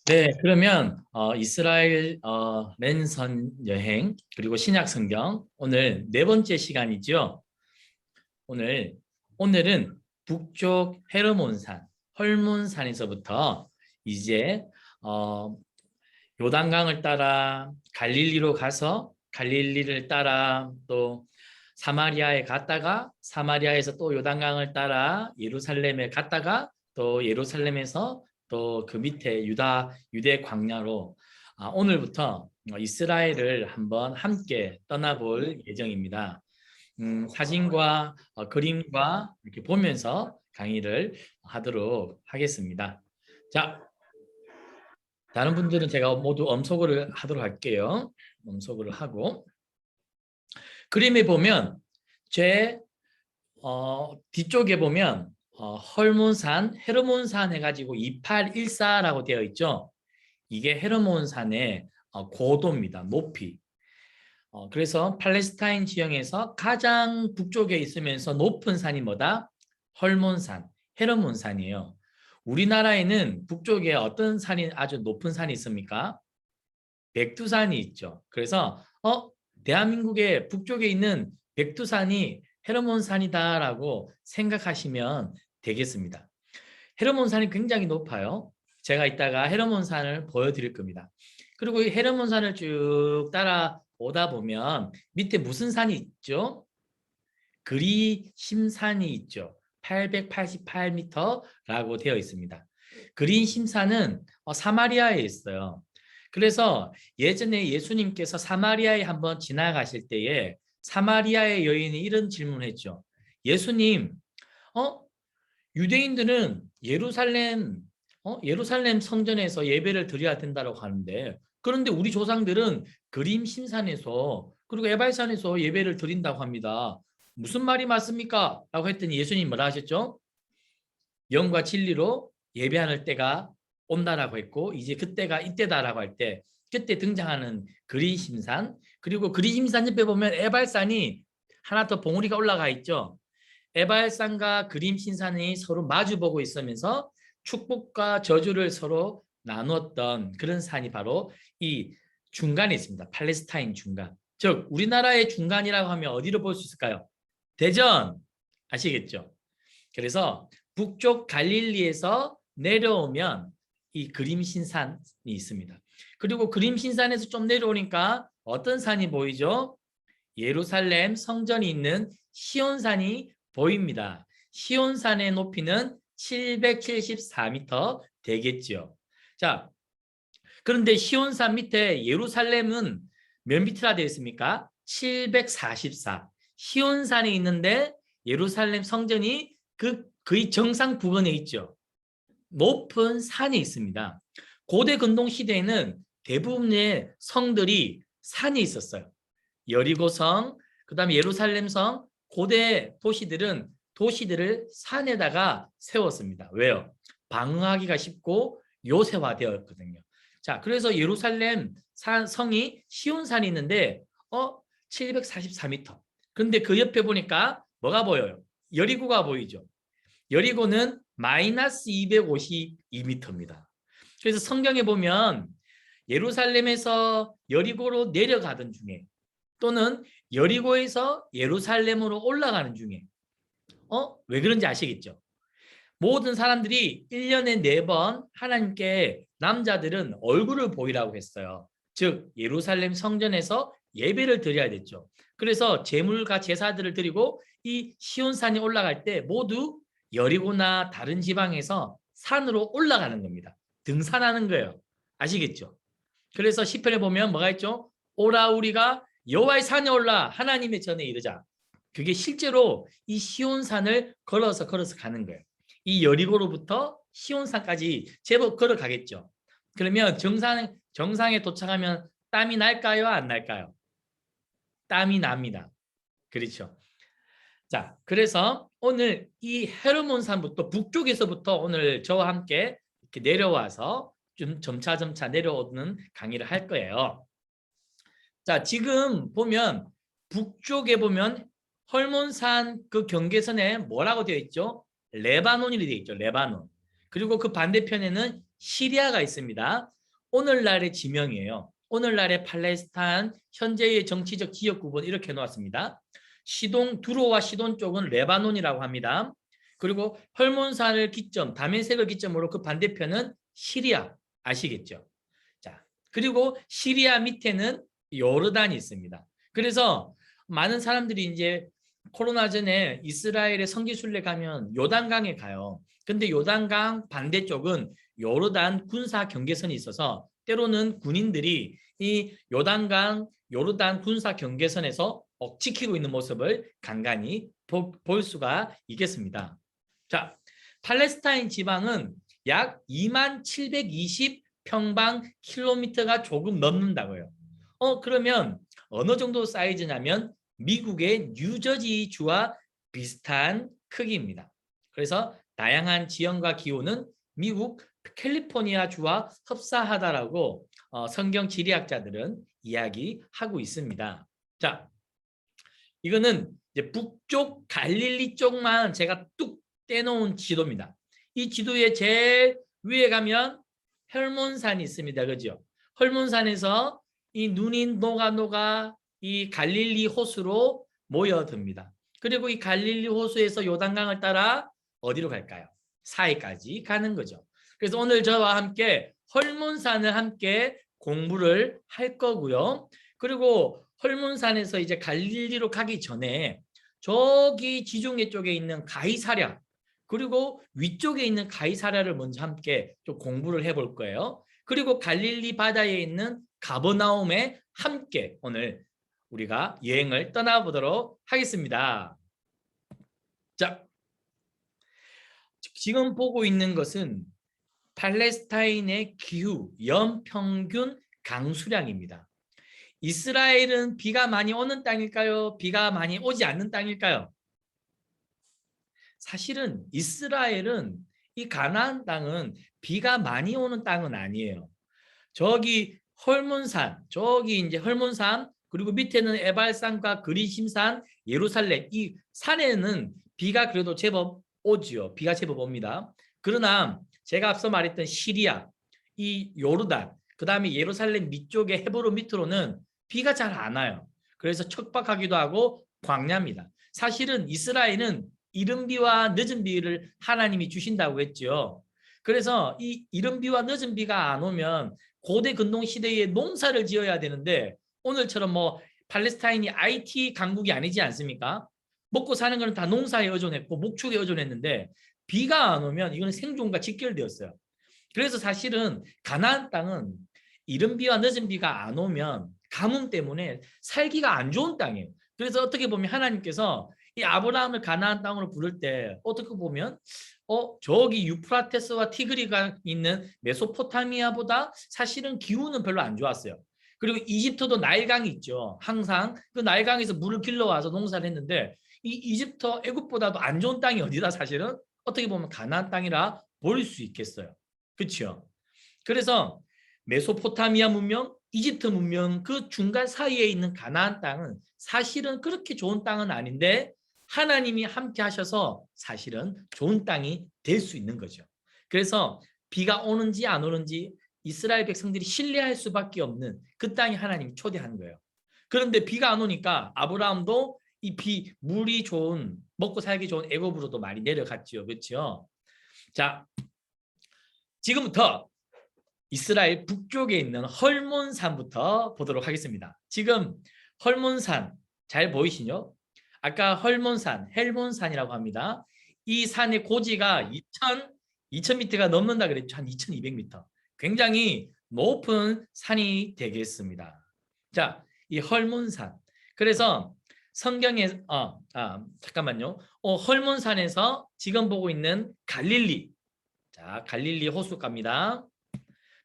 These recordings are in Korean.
네, 그러면 이스라엘 랜선 여행 그리고 신약 성경 오늘 네 번째 시간이죠. 오늘 오늘은 북쪽 헤르몬산 헐몬산에서부터 이제 어, 요단강을 따라 갈릴리로 가서 갈릴리를 따라 또 사마리아에 갔다가 사마리아에서 또 요단강을 따라 예루살렘에 갔다가 또 예루살렘에서 또 그 밑에 유대 광야로 오늘부터 이스라엘을 한번 함께 떠나볼 예정입니다. 사진과 그림과 이렇게 보면서 강의를 하도록 하겠습니다. 자, 다른 분들은 제가 모두 엄속어를 하도록 할게요. 엄속어를 하고 그림에 보면 제 뒤쪽에 보면 헐몬산, 헤르몬산 해가지고 2814라고 되어 있죠. 이게 헤르몬산의 고도입니다. 높이. 그래서 팔레스타인 지형에서 가장 북쪽에 있으면서 높은 산이 뭐다? 헐몬산, 헤르몬산이에요. 우리나라에는 북쪽에 어떤 산이 아주 높은 산이 있습니까? 백두산이 있죠. 그래서 대한민국의 북쪽에 있는 백두산이 헤르몬산이다라고 생각하시면 되겠습니다. 헤르몬산이 굉장히 높아요. 제가 이따가 헤르몬산을 보여드릴 겁니다. 그리고 이 헤르몬산을 쭉 따라오다 보면 밑에 무슨 산이 있죠? 그리심산이 있죠. 888m라고 되어 있습니다. 그리심산은 사마리아에 있어요. 그래서 예전에 예수님께서 사마리아에 한번 지나가실 때에 사마리아의 여인이 이런 질문을 했죠. 예수님, 어? 유대인들은 예루살렘 성전에서 예배를 드려야 된다고 하는데 그런데 우리 조상들은 그림심산에서 그리고 에발산에서 예배를 드린다고 합니다. 무슨 말이 맞습니까? 라고 했더니 예수님 뭐라 하셨죠? 영과 진리로 예배하는 때가 온다라고 했고 이제 그때가 이때다라고 할 때 그때 등장하는 그리심산 그리고 그리심산 옆에 보면 에발산이 하나 더 봉우리가 올라가 있죠. 에발산과 그림신산이 서로 마주보고 있으면서 축복과 저주를 서로 나누었던 그런 산이 바로 이 중간에 있습니다. 팔레스타인 중간. 즉 우리나라의 중간이라고 하면 어디로 볼 수 있을까요? 대전 아시겠죠? 그래서 북쪽 갈릴리에서 내려오면 이 그림신산이 있습니다. 그리고 그림신산에서 좀 내려오니까 어떤 산이 보이죠? 예루살렘 성전이 있는 시온산이 보입니다. 시온산의 높이는 774m 되겠죠. 자, 그런데 시온산 밑에 예루살렘은 몇 미터나 되어 있습니까? 744. 시온산이 있는데 예루살렘 성전이 거의 정상 부근에 있죠. 높은 산이 있습니다. 고대 근동 시대에는 대부분의 성들이 산이 있었어요. 여리고성, 그다음에 예루살렘성, 고대 도시들은 도시들을 산에다가 세웠습니다. 왜요? 방어하기가 쉽고 요새화되었거든요. 자, 그래서 예루살렘 성이 시온산이 있는데 744m. 그런데 그 옆에 보니까 뭐가 보여요? 여리고가 보이죠. 여리고는 마이너스 252m입니다. 그래서 성경에 보면 예루살렘에서 여리고로 내려가던 중에 또는 여리고에서 예루살렘으로 올라가는 중에 왜 그런지 아시겠죠? 모든 사람들이 1년에 4번 하나님께 남자들은 얼굴을 보이라고 했어요. 즉 예루살렘 성전에서 예배를 드려야 됐죠. 그래서 제물과 제사들을 드리고 이 시온산이 올라갈 때 모두 여리고나 다른 지방에서 산으로 올라가는 겁니다. 등산하는 거예요. 아시겠죠? 그래서 시편에 보면 뭐가 있죠? 오라 우리가 여호와의 산에 올라 하나님의 전에 이르자. 그게 실제로 이 시온산을 걸어서 가는 거예요. 이 여리고로부터 시온산까지 제법 걸어가겠죠. 그러면 정상에 도착하면 땀이 날까요? 안 날까요? 땀이 납니다. 그렇죠. 자, 그래서 오늘 이 헤르몬산부터 북쪽에서부터 오늘 저와 함께 이렇게 내려와서 좀 점차 내려오는 강의를 할 거예요. 자, 지금 보면 북쪽에 보면 헐몬산 그 경계선에 뭐라고 되어 있죠? 레바논이 되어 있죠. 레바논. 그리고 그 반대편에는 시리아가 있습니다. 오늘날의 지명이에요. 오늘날의 팔레스타인 현재의 정치적 지역 구분 이렇게 놓았습니다. 시돈 두로와 시돈 쪽은 레바논이라고 합니다. 그리고 헐몬산을 기점, 다메섹을 기점으로 그 반대편은 시리아 아시겠죠? 자, 그리고 시리아 밑에는 요르단이 있습니다. 그래서 많은 사람들이 이제 코로나 전에 이스라엘의 성지순례 가면 요단강에 가요. 근데 요단강 반대쪽은 요르단 군사 경계선이 있어서 때로는 군인들이 이 요단강 요르단 군사 경계선에서 지키고 있는 모습을 간간히 볼 수가 있겠습니다. 자, 팔레스타인 지방은 약 2720 평방 킬로미터가 조금 넘는다고요. 그러면 어느 정도 사이즈냐면 미국의 뉴저지 주와 비슷한 크기입니다. 그래서 다양한 지형과 기후는 미국 캘리포니아 주와 흡사하다라고 성경 지리학자들은 이야기하고 있습니다. 자, 이거는 이제 북쪽 갈릴리 쪽만 제가 뚝 떼놓은 지도입니다. 이 지도의 제일 위에 가면 헐몬산이 있습니다. 그죠? 헐몬산에서 이 눈이 녹아 이 갈릴리 호수로 모여듭니다. 그리고 이 갈릴리 호수에서 요단강을 따라 어디로 갈까요? 사해까지 가는 거죠. 그래서 오늘 저와 함께 헐몬산을 함께 공부를 할 거고요. 그리고 헐몬산에서 이제 갈릴리로 가기 전에 저기 지중해 쪽에 있는 가이사랴 그리고 위쪽에 있는 가이사랴를 먼저 함께 좀 공부를 해볼 거예요. 그리고 갈릴리 바다에 있는 가버나움에 함께 오늘 우리가 여행을 떠나보도록 하겠습니다. 자, 지금 보고 있는 것은 팔레스타인의 기후 연평균 강수량입니다. 이스라엘은 비가 많이 오는 땅일까요? 비가 많이 오지 않는 땅일까요? 사실은 이스라엘은 이 가나안 땅은 비가 많이 오는 땅은 아니에요. 저기 헐몬산, 저기 이제 헐몬산 그리고 밑에는 에발산과 그리심산, 예루살렘 이 산에는 비가 그래도 제법 오지요. 비가 제법 옵니다. 그러나 제가 앞서 말했던 시리아, 이 요르단, 그 다음에 예루살렘 밑쪽에 헤브론 밑으로는 비가 잘 안 와요. 그래서 척박하기도 하고 광야입니다. 사실은 이스라엘은 이른 비와 늦은 비를 하나님이 주신다고 했죠. 그래서 이 이른 비와 늦은 비가 안 오면 고대 근동 시대에 농사를 지어야 되는데 오늘처럼 뭐 팔레스타인이 IT 강국이 아니지 않습니까? 먹고 사는 거는 다 농사에 의존했고 목축에 의존했는데 비가 안 오면 이거는 생존과 직결되었어요. 그래서 사실은 가나안 땅은 이른 비와 늦은 비가 안 오면 가뭄 때문에 살기가 안 좋은 땅이에요. 그래서 어떻게 보면 하나님께서 이 아브라함을 가나안 땅으로 부를 때 어떻게 보면 저기 유프라테스와 티그리가 있는 메소포타미아보다 사실은 기후는 별로 안 좋았어요. 그리고 이집트도 나일강이 있죠. 항상 그 나일강에서 물을 길러와서 농사를 했는데 이 이집트 애굽보다도 안 좋은 땅이 어디다 사실은 어떻게 보면 가나안 땅이라 볼 수 있겠어요. 그렇죠? 그래서 메소포타미아 문명, 이집트 문명 그 중간 사이에 있는 가나안 땅은 사실은 그렇게 좋은 땅은 아닌데 하나님이 함께 하셔서 사실은 좋은 땅이 될 수 있는 거죠. 그래서 비가 오는지 안 오는지 이스라엘 백성들이 신뢰할 수밖에 없는 그 땅이 하나님이 초대한 거예요. 그런데 비가 안 오니까 아브라함도 이 물이 좋은 먹고 살기 좋은 애굽으로도 많이 내려갔죠. 그렇죠? 자, 지금부터 이스라엘 북쪽에 있는 헐몬산부터 보도록 하겠습니다. 지금 헐몬산 잘 보이시죠? 아까 헐몬산, 헬몬산이라고 합니다. 이 산의 고지가 2000m가 넘는다 그랬죠. 한 2200m. 굉장히 높은 산이 되겠습니다. 자, 이 헐몬산. 그래서 성경에 잠깐만요. 헐몬산에서 지금 보고 있는 갈릴리. 자, 갈릴리 호숫가입니다.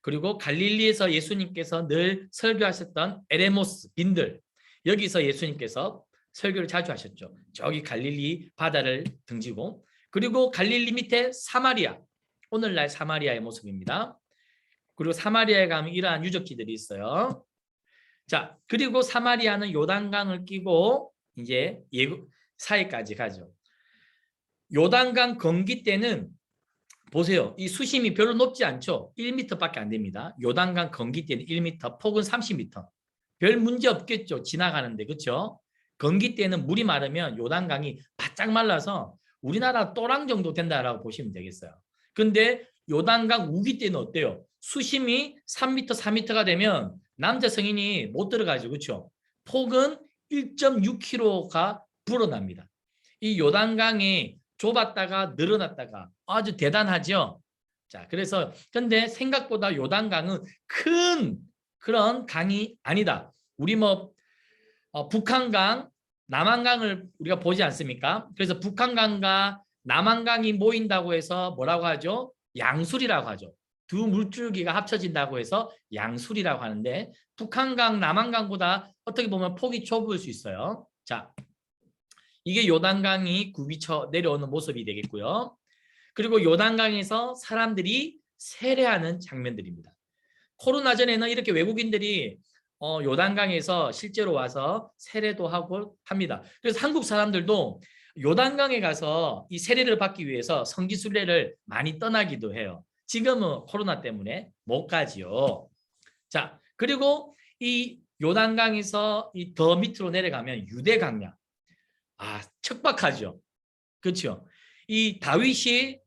그리고 갈릴리에서 예수님께서 늘 설교하셨던 에레모스 빈들. 여기서 예수님께서 설교를 자주 하셨죠. 저기 갈릴리 바다를 등지고 그리고 갈릴리 밑에 사마리아. 오늘날 사마리아의 모습입니다. 그리고 사마리아에 가면 이러한 유적지들이 있어요. 자, 그리고 사마리아는 요단강을 끼고 이제 사해까지 가죠. 요단강 건기 때는 보세요. 이 수심이 별로 높지 않죠. 1m밖에 안 됩니다. 요단강 건기대는 1m, 폭은 30m. 별 문제 없겠죠. 지나가는데. 그렇죠? 건기대는 물이 마르면 요단강이 바짝 말라서 우리나라 또랑 정도 된다라고 보시면 되겠어요. 근데 요단강 우기대는 어때요? 수심이 3m, 4m가 되면 남자 성인이 못 들어가죠. 그렇죠? 폭은 1.6km가 불어납니다. 이 요단강이 좁았다가 늘어났다가 아주 대단하죠. 자, 그래서 근데 생각보다 요단강은 큰 그런 강이 아니다. 우리 뭐 북한강, 남한강을 우리가 보지 않습니까? 그래서 북한강과 남한강이 모인다고 해서 뭐라고 하죠? 양수리라고 하죠. 두 물줄기가 합쳐진다고 해서 양수리라고 하는데 북한강, 남한강보다 어떻게 보면 폭이 좁을 수 있어요. 자, 이게 요단강이 굽이쳐 내려오는 모습이 되겠고요. 그리고 요단강에서 사람들이 세례하는 장면들입니다. 코로나 전에는 이렇게 외국인들이 요단강에서 실제로 와서 세례도 하고 합니다. 그래서 한국 사람들도 요단강에 가서 이 세례를 받기 위해서 성지순례를 많이 떠나기도 해요. 지금은 코로나 때문에 못 가지요. 자, 그리고 이 요단강에서 이 더 밑으로 내려가면 유대강량. 아, 척박하죠. 그렇죠. 이 다윗이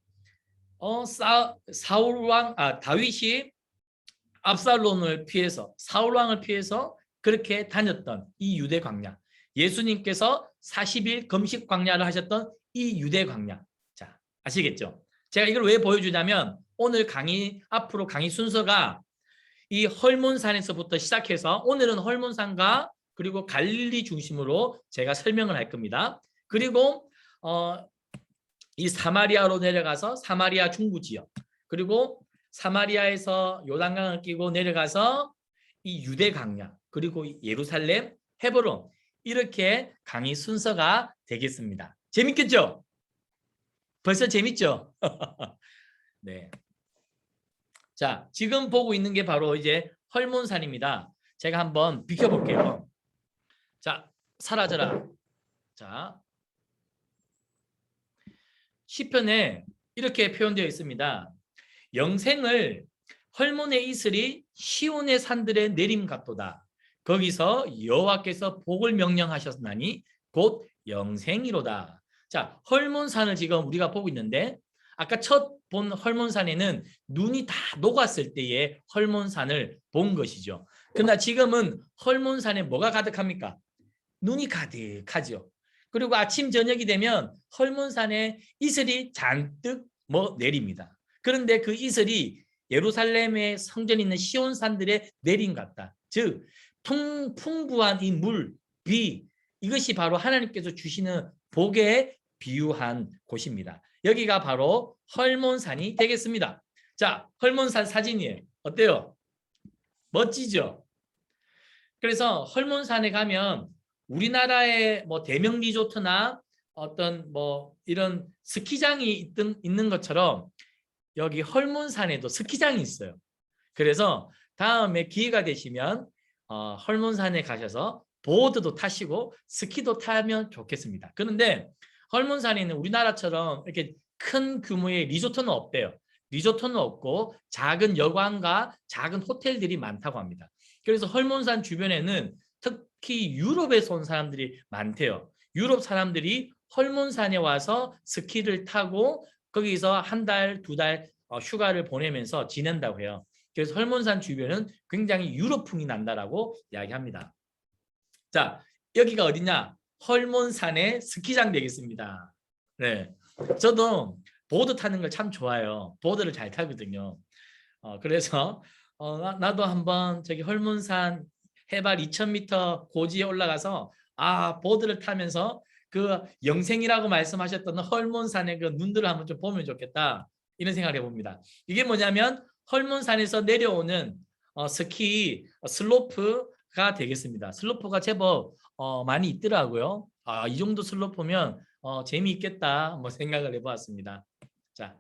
다윗이 압살롬을 피해서 사울 왕을 피해서 그렇게 다녔던 이 유대 광야. 예수님께서 40일 금식 광야를 하셨던 이 유대 광야. 자, 아시겠죠? 제가 이걸 왜 보여주냐면 오늘 강의 앞으로 강의 순서가 이 헐몬산에서부터 시작해서 오늘은 헐몬산과 그리고 갈릴리 중심으로 제가 설명을 할 겁니다. 그리고 이 사마리아로 내려가서 사마리아 중부 지역, 그리고 사마리아에서 요단강을 끼고 내려가서 이 유대 강야, 그리고 예루살렘, 헤브론, 이렇게 강의 순서가 되겠습니다. 재밌겠죠? 벌써 재밌죠? 네. 자, 지금 보고 있는 게 바로 이제 헐몬산입니다. 제가 한번 비켜볼게요. 자, 사라져라. 자, 시편에 이렇게 표현되어 있습니다. 영생을 헐몬의 이슬이 시온의 산들에 내림 같도다. 거기서 여호와께서 복을 명령하셨나니 곧 영생이로다. 자, 헐몬산을 지금 우리가 보고 있는데 아까 첫 본 헐몬산에는 눈이 다 녹았을 때의 헐몬산을 본 것이죠. 그러나 지금은 헐몬산에 뭐가 가득합니까? 눈이 가득하죠. 그리고 아침 저녁이 되면 헐몬산에 이슬이 잔뜩 내립니다. 그런데 그 이슬이 예루살렘의 성전이 있는 시온산들에 내린 것 같다. 즉 풍부한 이 물, 비, 이것이 바로 하나님께서 주시는 복에 비유한 곳입니다. 여기가 바로 헐몬산이 되겠습니다. 자, 헐몬산 사진이에요. 어때요? 멋지죠? 그래서 헐몬산에 가면 우리나라의 뭐 대명 리조트나 어떤 뭐 이런 스키장이 있는 것처럼 여기 헐몬산에도 스키장이 있어요. 그래서 다음에 기회가 되시면 헐몬산에 가셔서 보드도 타시고 스키도 타면 좋겠습니다. 그런데 헐몬산에는 우리나라처럼 이렇게 큰 규모의 리조트는 없대요. 리조트는 없고 작은 여관과 작은 호텔들이 많다고 합니다. 그래서 헐몬산 주변에는 특히 유럽에서 온 사람들이 많대요. 유럽 사람들이 헐몬산에 와서 스키를 타고 거기서 한 달, 두 달 휴가를 보내면서 지낸다고 해요. 그래서 헐몬산 주변은 굉장히 유럽풍이 난다라고 이야기합니다. 자, 여기가 어디냐? 헐몬산의 스키장 되겠습니다. 네, 저도 보드 타는 걸 참 좋아해요. 보드를 잘 타거든요. 그래서 나도 한번 저기 헐몬산 해발 2000m 고지에 올라가서 보드를 타면서 그 영생이라고 말씀하셨던 헐몬산의 그 눈들을 한번 좀 보면 좋겠다, 이런 생각을 해봅니다. 이게 뭐냐면 헐몬산에서 내려오는 스키 슬로프가 되겠습니다. 슬로프가 제법 많이 있더라고요. 이 정도 슬로프면 재미있겠다 뭐 생각을 해보았습니다. 자,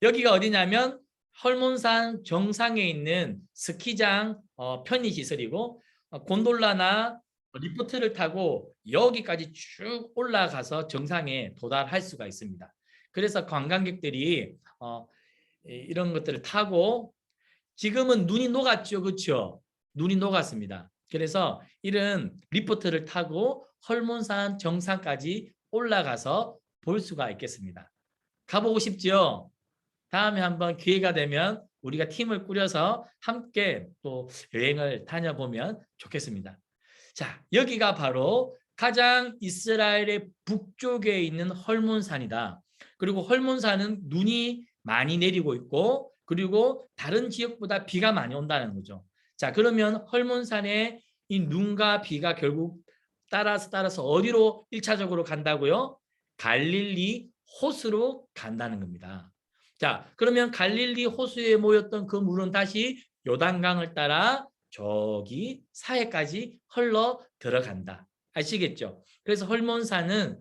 여기가 어디냐면 헐몬산 정상에 있는 스키장 편의시설이고 곤돌라나 리프트를 타고 여기까지 쭉 올라가서 정상에 도달할 수가 있습니다. 그래서 관광객들이 이런 것들을 타고 지금은 눈이 녹았죠. 그렇죠? 눈이 녹았습니다. 그래서 이런 리포트를 타고 헐몬산 정상까지 올라가서 볼 수가 있겠습니다. 가보고 싶죠? 다음에 한번 기회가 되면 우리가 팀을 꾸려서 함께 또 여행을 다녀보면 좋겠습니다. 자, 여기가 바로 가장 이스라엘의 북쪽에 있는 헐몬산이다. 그리고 헐몬산은 눈이 많이 내리고 있고 그리고 다른 지역보다 비가 많이 온다는 거죠. 자, 그러면 헐몬산의 이 눈과 비가 결국 따라서 어디로 1차적으로 간다고요? 갈릴리 호수로 간다는 겁니다. 자, 그러면 갈릴리 호수에 모였던 그 물은 다시 요단강을 따라 저기 사해까지 흘러 들어간다. 아시겠죠? 그래서 헐몬산은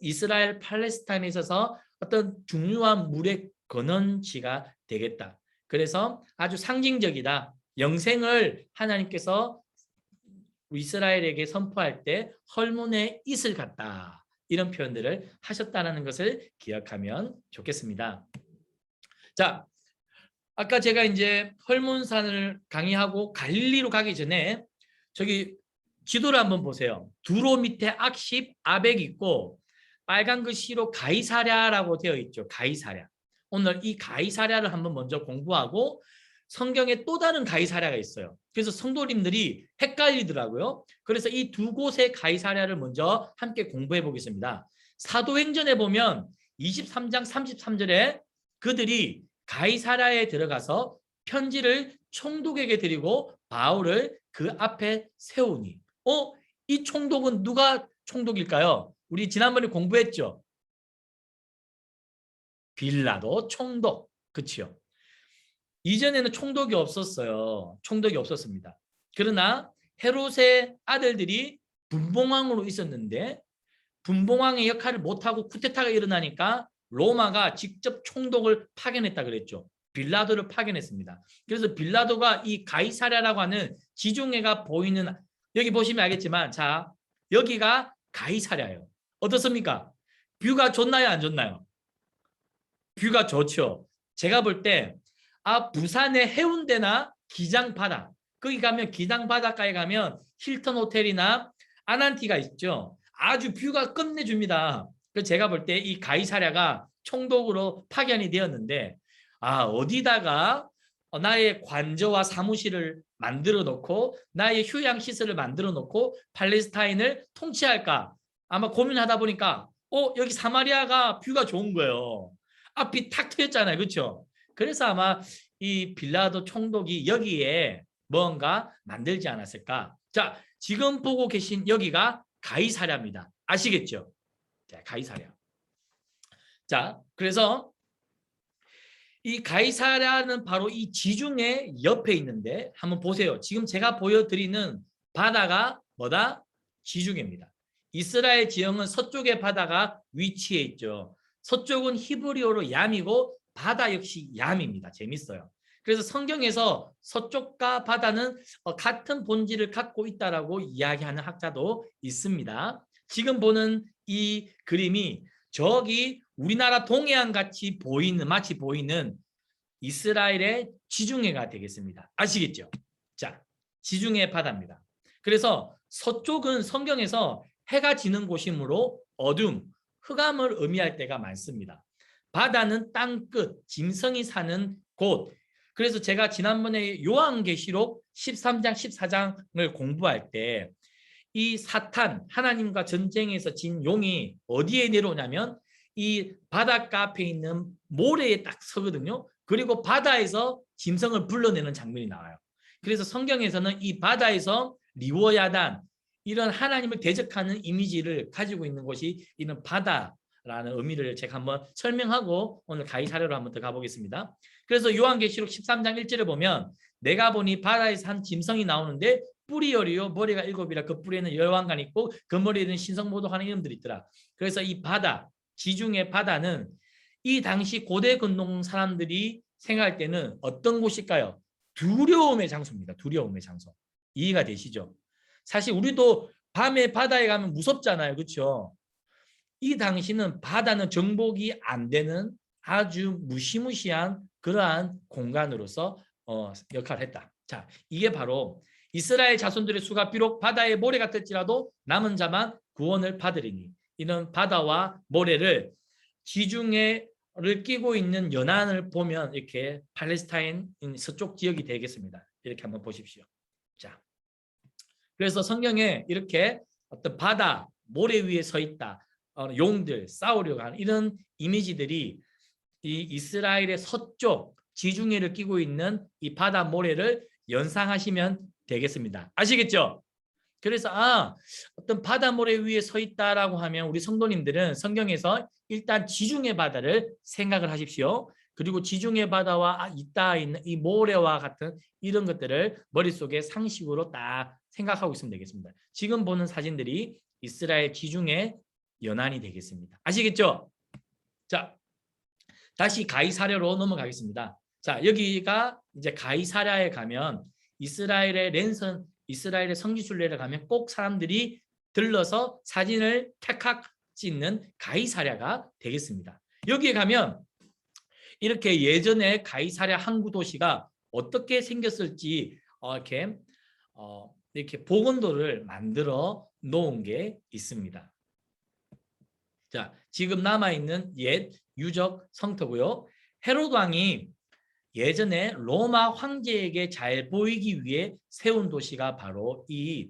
이스라엘 팔레스타인에 있어서 어떤 중요한 물의 근원지가 되겠다. 그래서 아주 상징적이다. 영생을 하나님께서 이스라엘에게 선포할 때 헐몬의 이슬 같다. 이런 표현들을 하셨다는 것을 기억하면 좋겠습니다. 자, 아까 제가 이제 헐몬산을 강의하고 갈릴리로 가기 전에 저기 지도를 한번 보세요. 두로 밑에 악십, 아벡 있고 빨간 글씨로 가이사랴라고 되어 있죠. 가이사랴. 오늘 이 가이사랴를 한번 먼저 공부하고 성경에 또 다른 가이사랴가 있어요. 그래서 성도님들이 헷갈리더라고요. 그래서 이 두 곳의 가이사랴를 먼저 함께 공부해 보겠습니다. 사도행전에 보면 23장 33절에 그들이 가이사랴에 들어가서 편지를 총독에게 드리고 바울을 그 앞에 세우니 이 총독은 누가 총독일까요? 우리 지난번에 공부했죠. 빌라도 총독. 그렇죠? 이전에는 총독이 없었어요. 총독이 없었습니다. 그러나 헤롯의 아들들이 분봉왕으로 있었는데 분봉왕의 역할을 못하고 쿠데타가 일어나니까 로마가 직접 총독을 파견했다 그랬죠. 빌라도를 파견했습니다. 그래서 빌라도가 이 가이사랴라고 하는 지중해가 보이는 여기 보시면 알겠지만 자 여기가 가이사랴예요. 어떻습니까? 뷰가 좋나요? 안 좋나요? 뷰가 좋죠. 제가 볼 때 부산의 해운대나 기장바다 거기 가면 기장바닷가에 가면 힐튼 호텔이나 아난티가 있죠. 아주 뷰가 끝내줍니다. 그래서 제가 볼 때 이 가이사랴가 총독으로 파견이 되었는데 어디다가 나의 관저와 사무실을 만들어 놓고 나의 휴양시설을 만들어 놓고 팔레스타인을 통치할까 아마 고민하다 보니까 여기 사마리아가 뷰가 좋은 거예요. 앞이 탁 트였잖아요. 그렇죠? 그래서 아마 이 빌라도 총독이 여기에 뭔가 만들지 않았을까. 자, 지금 보고 계신 여기가 가이사랴입니다. 아시겠죠? 자, 가이사랴. 자, 그래서 이 가이사랴는 바로 이 지중해 옆에 있는데 한번 보세요. 지금 제가 보여드리는 바다가 뭐다? 지중해입니다. 이스라엘 지형은 서쪽의 바다가 위치해 있죠. 서쪽은 히브리어로 얌이고 바다 역시 얌입니다. 재밌어요. 그래서 성경에서 서쪽과 바다는 같은 본질을 갖고 있다라고 이야기하는 학자도 있습니다. 지금 보는 이 그림이 저기 우리나라 동해안 같이 보이는 마치 보이는 이스라엘의 지중해가 되겠습니다. 아시겠죠? 자, 지중해 바다입니다. 그래서 서쪽은 성경에서 해가 지는 곳이므로 어둠, 흑암을 의미할 때가 많습니다. 바다는 땅끝, 짐승이 사는 곳. 그래서 제가 지난번에 요한계시록 13장, 14장을 공부할 때 이 사탄, 하나님과 전쟁에서 진 용이 어디에 내려오냐면 이 바닷가 앞에 있는 모래에 딱 서거든요. 그리고 바다에서 짐승을 불러내는 장면이 나와요. 그래서 성경에서는 이 바다에서 리워야단, 이런 하나님을 대적하는 이미지를 가지고 있는 곳이 이는 바다라는 의미를 제가 한번 설명하고 오늘 가이사랴로 한번 더 가보겠습니다. 그래서 요한계시록 13장 1절에 보면 내가 보니 바다에서 한 짐승이 나오는데 뿔이 열이요 머리가 7이라 그 뿔에는 여왕관이 있고 그 머리에는 신성모독 하는 이름들이 있더라. 그래서 이 바다, 지중해 바다는 이 당시 고대 근동 사람들이 생각할 때는 어떤 곳일까요? 두려움의 장소입니다. 두려움의 장소. 이해가 되시죠? 사실 우리도 밤에 바다에 가면 무섭잖아요. 그렇죠? 이 당시는 바다는 정복이 안 되는 아주 무시무시한 그러한 공간으로서 역할을 했다. 자, 이게 바로 이스라엘 자손들의 수가 비록 바다의 모래가 될지라도 남은 자만 구원을 받으리니, 이런 바다와 모래를 지중해를 끼고 있는 연안을 보면 이렇게 팔레스타인 서쪽 지역이 되겠습니다. 이렇게 한번 보십시오. 자, 그래서 성경에 이렇게 어떤 바다, 모래 위에 서 있다, 용들, 싸우려고 하는 이런 이미지들이 이 이스라엘의 서쪽 지중해를 끼고 있는 이 바다 모래를 연상하시면 되겠습니다. 아시겠죠? 그래서 어떤 바다 모래 위에 서 있다라고 하면 우리 성도님들은 성경에서 일단 지중해 바다를 생각을 하십시오. 그리고 지중해 바다와 있다 있는 이 모래와 같은 이런 것들을 머릿속에 상식으로 딱 생각하고 있으면 되겠습니다. 지금 보는 사진들이 이스라엘 지중해 연안이 되겠습니다. 아시겠죠? 자, 다시 가이사랴로 넘어가겠습니다. 자, 여기가 이제 가이사랴에 가면 이스라엘의 성지순례를 가면 꼭 사람들이 들러서 사진을 탁탁 찍는 가이사랴가 되겠습니다. 여기에 가면 이렇게 예전에 가이사랴 항구 도시가 어떻게 생겼을지 이렇게 복원도를 만들어 놓은 게 있습니다. 자, 지금 남아있는 옛 유적 성터고요. 헤롯 왕이 예전에 로마 황제에게 잘 보이기 위해 세운 도시가 바로 이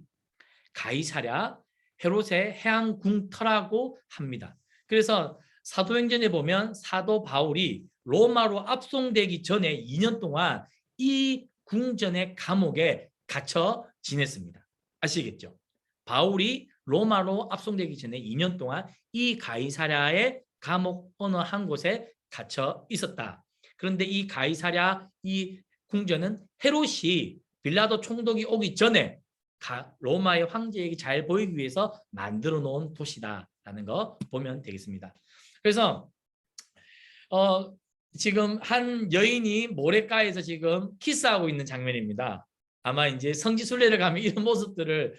가이사랴 헤롯의 해안궁터라고 합니다. 그래서 사도행전에 보면 사도 바울이 로마로 압송되기 전에 2년 동안 이 궁전의 감옥에 갇혀 지냈습니다. 아시겠죠? 바울이 로마로 압송되기 전에 2년 동안 이 가이사랴의 감옥 어느 한 곳에 갇혀 있었다. 그런데 이 가이사랴 이 궁전은 헤롯이 빌라도 총독이 오기 전에 로마의 황제에게 잘 보이기 위해서 만들어 놓은 도시다라는 거 보면 되겠습니다. 그래서 지금 한 여인이 모래가에서 지금 키스하고 있는 장면입니다. 아마 이제 성지순례를 가면 이런 모습들을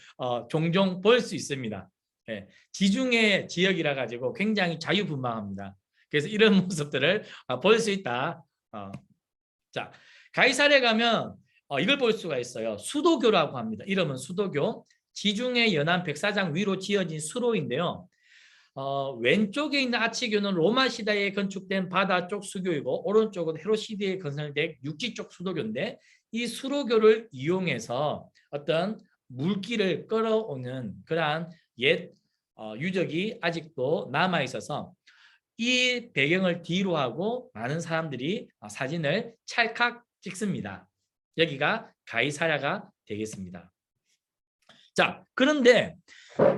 종종 볼 수 있습니다. 예, 지중해 지역이라 가지고 굉장히 자유분방합니다. 그래서 이런 모습들을 볼 수 있다. 자, 가이사랴에 가면 이걸 볼 수가 있어요. 수도교라고 합니다. 이름은 수도교. 지중해 연안 백사장 위로 지어진 수로인데요. 왼쪽에 있는 아치교는 로마 시대에 건축된 바다 쪽 수교이고, 오른쪽은 헤롯 시대에 건설된 육지 쪽 수도교인데, 이 수로교를 이용해서 어떤 물길을 끌어오는 그러한 옛 유적이 아직도 남아 있어서 이 배경을 뒤로 하고 많은 사람들이 사진을 찰칵 찍습니다. 여기가 가이사랴가 되겠습니다. 자, 그런데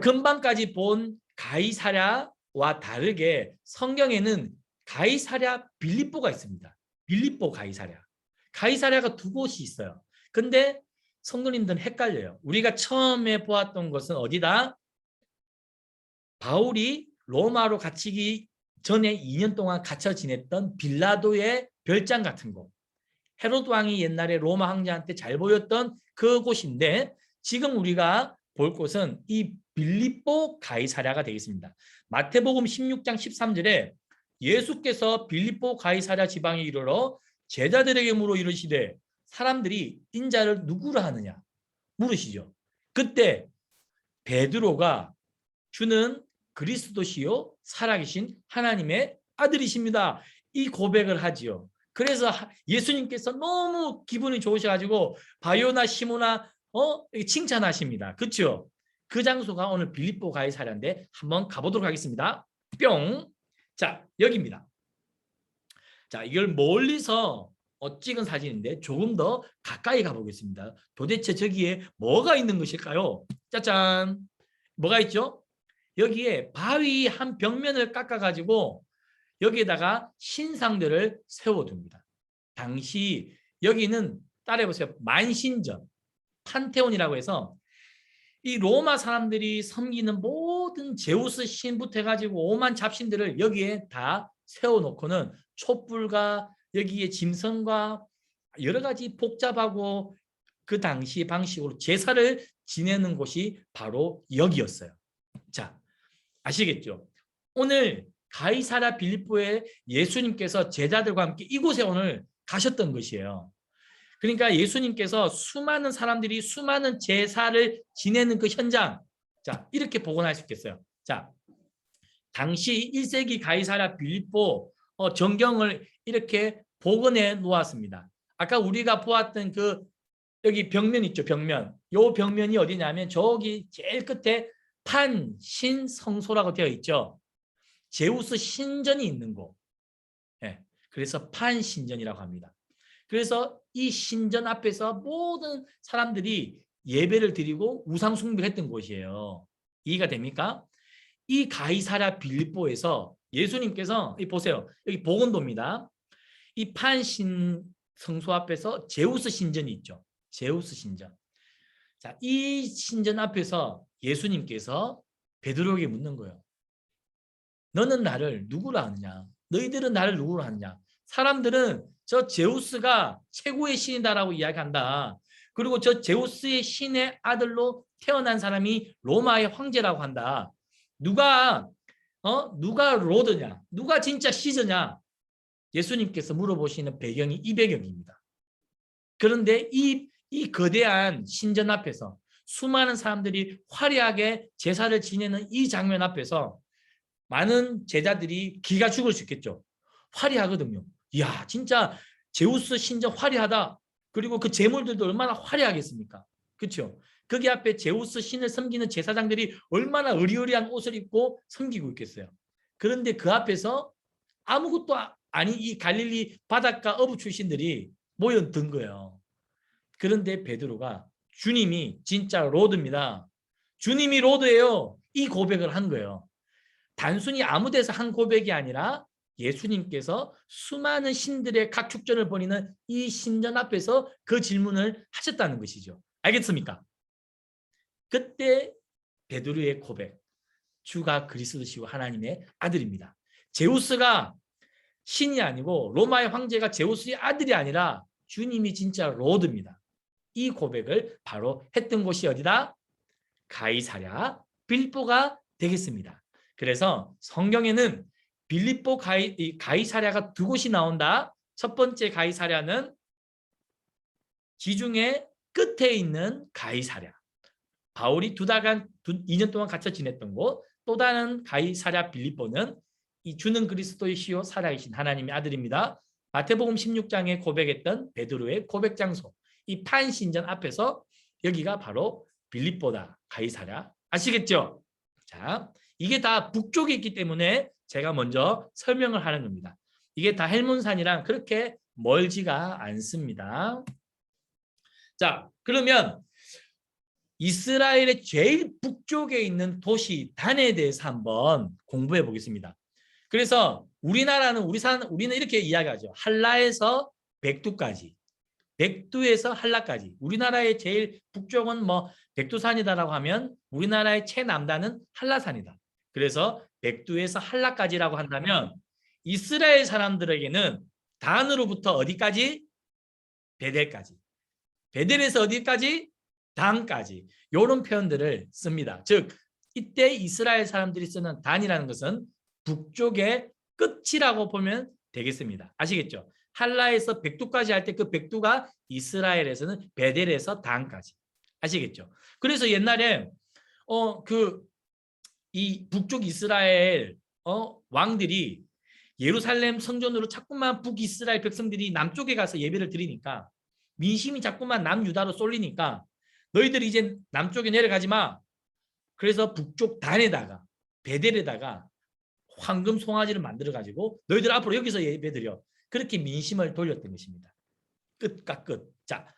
금방까지 본 가이사랴와 다르게 성경에는 가이사랴 빌립보가 있습니다. 빌립보 가이사랴. 가이사랴가 두 곳이 있어요. 근데 성도님들은 헷갈려요. 우리가 처음에 보았던 것은 어디다? 바울이 로마로 갇히기 전에 2년 동안 갇혀 지냈던 빌라도의 별장 같은 곳. 헤롯 왕이 옛날에 로마 황제한테 잘 보였던 그곳인데, 지금 우리가 볼 곳은 이 빌립보 가이사랴가 되겠습니다. 마태복음 16장 13절에 예수께서 빌립보 가이사랴 지방에 이르러 제자들에게 물어 이르시되 사람들이 인자를 누구라 하느냐 물으시죠. 그때 베드로가 주는 그리스도시요 살아계신 하나님의 아들이십니다. 이 고백을 하지요. 그래서 예수님께서 너무 기분이 좋으셔가지고 바요나 시모나 칭찬하십니다. 그렇죠? 그 장소가 오늘 빌립보 가이사랴인데 한번 가보도록 하겠습니다. 뿅. 자, 여기입니다. 자, 이걸 멀리서 찍은 사진인데 조금 더 가까이 가보겠습니다. 도대체 저기에 뭐가 있는 것일까요? 짜잔. 뭐가 있죠? 여기에 바위 한 벽면을 깎아가지고 여기에다가 신상들을 세워둡니다. 당시 여기는 따라해보세요. 만신전, 판테온이라고 해서 이 로마 사람들이 섬기는 모든 제우스 신부터 해가지고 오만 잡신들을 여기에 다 세워놓고는 촛불과 여기에 짐승과 여러 가지 복잡하고 그 당시 방식으로 제사를 지내는 곳이 바로 여기였어요. 자, 아시겠죠? 오늘 가이사랴 빌립보에 예수님께서 제자들과 함께 이곳에 오늘 가셨던 것이에요. 그러니까 예수님께서 수많은 사람들이 수많은 제사를 지내는 그 현장, 자, 이렇게 복원할 수 있겠어요. 자, 당시 1세기 가이사랴 빌립보 정경을 이렇게 복원해 놓았습니다. 아까 우리가 보았던 그 여기 벽면 있죠, 벽면. 요 벽면이 어디냐면 저기 제일 끝에 판신성소라고 되어 있죠. 제우스 신전이 있는 곳. 예, 그래서 판신전이라고 합니다. 그래서 이 신전 앞에서 모든 사람들이 예배를 드리고 우상 숭배를 했던 곳이에요. 이해가 됩니까? 이 가이사랴 빌립보에서 예수님께서 보세요. 여기 복원도입니다. 이 판신 성소 앞에서 제우스 신전이 있죠. 제우스 신전. 자, 이 신전 앞에서 예수님께서 베드로에게 묻는 거예요. 너는 나를 누구로 아느냐? 너희들은 나를 누구로 아느냐? 사람들은 저 제우스가 최고의 신이다라고 이야기한다. 그리고 저 제우스의 신의 아들로 태어난 사람이 로마의 황제라고 한다. 누가 로드냐? 누가 진짜 시저냐? 예수님께서 물어보시는 배경이 이 배경입니다. 그런데 이 거대한 신전 앞에서 수많은 사람들이 화려하게 제사를 지내는 이 장면 앞에서 많은 제자들이 기가 죽을 수 있겠죠. 화려하거든요. 이야, 진짜 제우스 신전 화려하다. 그리고 그 제물들도 얼마나 화려하겠습니까? 그렇죠? 거기 앞에 제우스 신을 섬기는 제사장들이 얼마나 의리의리한 옷을 입고 섬기고 있겠어요. 그런데 그 앞에서 아무것도 아닌 이 갈릴리 바닷가 어부 출신들이 모여든 거예요. 그런데 베드로가 주님이 진짜 로드입니다. 주님이 로드예요. 이 고백을 한 거예요. 단순히 아무 데서 한 고백이 아니라 예수님께서 수많은 신들의 각축전을 벌이는 이 신전 앞에서 그 질문을 하셨다는 것이죠. 알겠습니까? 그때 베드로의 고백, 주가 그리스도시고 하나님의 아들입니다. 제우스가 신이 아니고 로마의 황제가 제우스의 아들이 아니라 주님이 진짜 로드입니다. 이 고백을 바로 했던 곳이 어디다? 가이사랴 빌립보가 되겠습니다. 그래서 성경에는 빌립보 가이사랴가 두 곳이 나온다. 첫 번째 가이사랴는 지중해 끝에 있는 가이사랴. 바울이 2년 동안 갇혀 지냈던 곳. 또 다른 가이사랴 빌립보는 이 주는 그리스도의 시요 살아계신 하나님의 아들입니다. 마태복음 16장에 고백했던 베드로의 고백 장소. 이 판신전 앞에서 여기가 바로 빌립보다. 가이사랴. 아시겠죠? 자, 이게 다 북쪽에 있기 때문에 제가 먼저 설명을 하는 겁니다. 이게 다 헬몬산이랑 그렇게 멀지가 않습니다. 자, 그러면 이스라엘의 제일 북쪽에 있는 도시 단에 대해서 한번 공부해 보겠습니다. 그래서 우리는 이렇게 이야기하죠. 할라에서 백두까지, 백두에서 한라까지. 우리나라의 제일 북쪽은 뭐 백두산이다라고 하면 우리나라의 최남단은 한라산이다. 그래서 백두에서 한라까지라고 한다면 이스라엘 사람들에게는 단으로부터 어디까지? 베델까지. 베델에서 어디까지? 단까지. 이런 표현들을 씁니다. 즉 이때 이스라엘 사람들이 쓰는 단이라는 것은 북쪽의 끝이라고 보면 되겠습니다. 아시겠죠? 할라에서 백두까지 할 때 그 백두가 이스라엘에서는 베델에서 단까지. 아시겠죠? 그래서 옛날에 이 북쪽 이스라엘 왕들이 예루살렘 성전으로 자꾸만 북이스라엘 백성들이 남쪽에 가서 예배를 드리니까 민심이 자꾸만 남유다로 쏠리니까 너희들이 이제 남쪽에 내려가지 마. 그래서 북쪽 단에다가 베델에다가 황금 송아지를 만들어 가지고 너희들 앞으로 여기서 예배드려. 그렇게 민심을 돌렸던 것입니다. 끝과 끝. 자,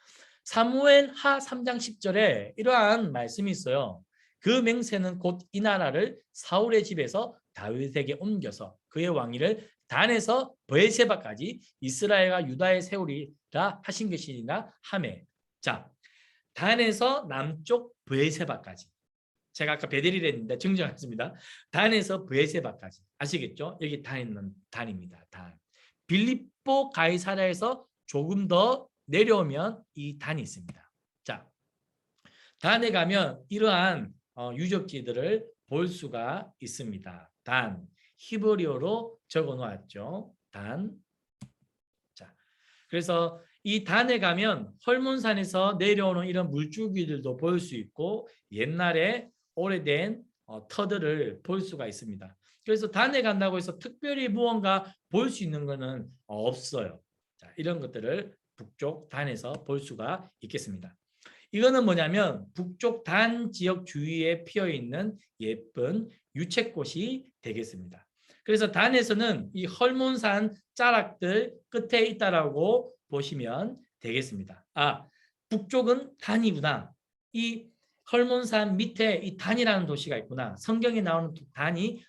사무엘 하 3장 10절에 이러한 말씀이 있어요. 그 맹세는 곧 이 나라를 사울의 집에서 다윗에게 옮겨서 그의 왕위를 단에서 브에세바까지 이스라엘과 유다에 세우리라 하신 것이니라 하매. 자, 단에서 남쪽 브에세바까지. 제가 아까 베델이랬는데 정정했습니다. 단에서 브에세바까지. 아시겠죠? 여기 단입니다. 단. 빌립보 가이사랴에서 조금 더 내려오면 이 단이 있습니다. 자, 단에 가면 이러한 유적지들을 볼 수가 있습니다. 단, 히브리어로 적어 놓았죠. 단. 자, 그래서 이 단에 가면 헐몬산에서 내려오는 이런 물줄기들도 볼 수 있고 옛날에 오래된 터들을 볼 수가 있습니다. 그래서 단에 간다고 해서 특별히 무언가 볼 수 있는 것은 없어요. 자, 이런 것들을 북쪽 단에서 볼 수가 있겠습니다. 이거는 뭐냐면 북쪽 단 지역 주위에 피어 있는 예쁜 유채꽃이 되겠습니다. 그래서 단에서는 이 헐몬산 자락들 끝에 있다라고 보시면 되겠습니다. 아, 북쪽은 단이구나. 이 헐몬산 밑에 이 단이라는 도시가 있구나. 성경에 나오는 단이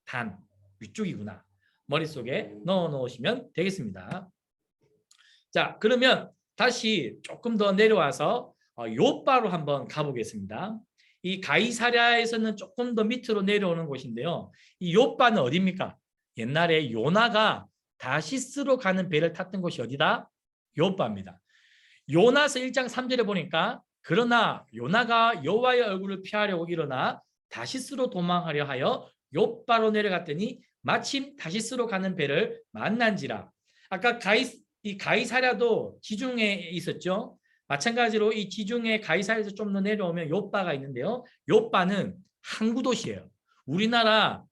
단 위쪽이구나. 머릿속에 넣어 놓으시면 되겠습니다. 자, 그러면 다시 조금 더 내려와서 요바로 한번 가보겠습니다. 이 가이사랴에서는 조금 더 밑으로 내려오는 곳인데요. 이 요바는 어디입니까? 옛날에 요나가 다시스로 가는 배를 탔던 곳이 어디다? 요바입니다. 요나서 1장 3절에 보니까 그러나 요나가 여호와의 얼굴을 피하려고 일어나 다시스로 도망하려 하여 요바로 내려갔더니 마침 다시스로 가는 배를 만난지라. 아까 이 가이사랴도 지중해에 있었죠. 마찬가지로 이 지중해 가이사랴에서 좀 더 내려오면 요바가 있는데요. 요바는 항구 도시예요. 우리나라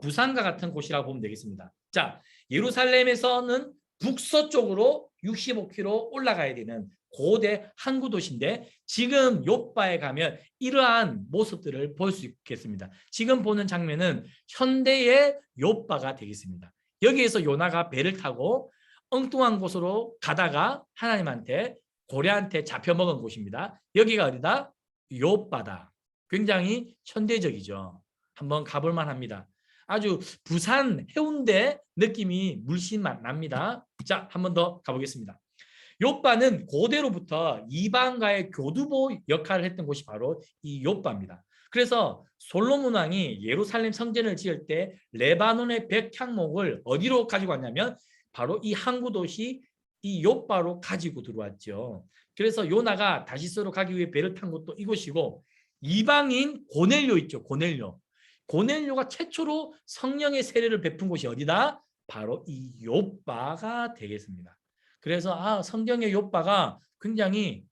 부산과 같은 곳이라고 보면 되겠습니다. 자, 예루살렘에서는 북서쪽으로 65km 올라가야 되는 고대 항구 도시인데 지금 요바에 가면 이러한 모습들을 볼 수 있겠습니다. 지금 보는 장면은 현대의 요바가 되겠습니다. 여기에서 요나가 배를 타고 엉뚱한 곳으로 가다가 하나님한테 고래한테 잡혀먹은 곳입니다. 여기가 어디다? 요바다. 굉장히 현대적이죠. 한번 가볼 만합니다. 아주 부산 해운대 느낌이 물씬 납니다. 자, 한번 더 가보겠습니다. 요바는 고대로부터 이방과의 교두보 역할을 했던 곳이 바로 이 요바입니다. 그래서 솔로몬 왕이 예루살렘 성전을 지을 때 레바논의 백향목을 어디로 가지고 왔냐면 바로 이 항구 도시 이 요바로 가지고 들어왔죠. 그래서 요나가 다시스로 가기 위해 배를 탄 곳도 이곳이고 이방인 고넬료 있죠. 고넬료가 최초로 성령의 세례를 베푼 곳이 어디다? 바로 이 요바가 되겠습니다. 그래서 성경의 요바가 굉장히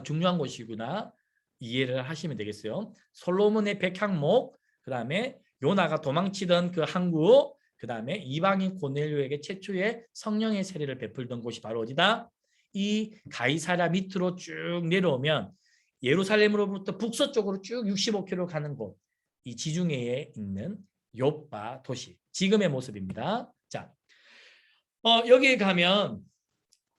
중요한 곳이구나 이해를 하시면 되겠어요. 솔로몬의 백향목, 그 다음에 요나가 도망치던 그 항구, 그 다음에 이방인 고넬료에게 최초의 성령의 세례를 베풀던 곳이 바로 어디다? 이 가이사랴 밑으로 쭉 내려오면 예루살렘으로부터 북서쪽으로 쭉 65km 가는 곳, 이 지중해에 있는 요바 도시, 지금의 모습입니다. 자, 여기에 가면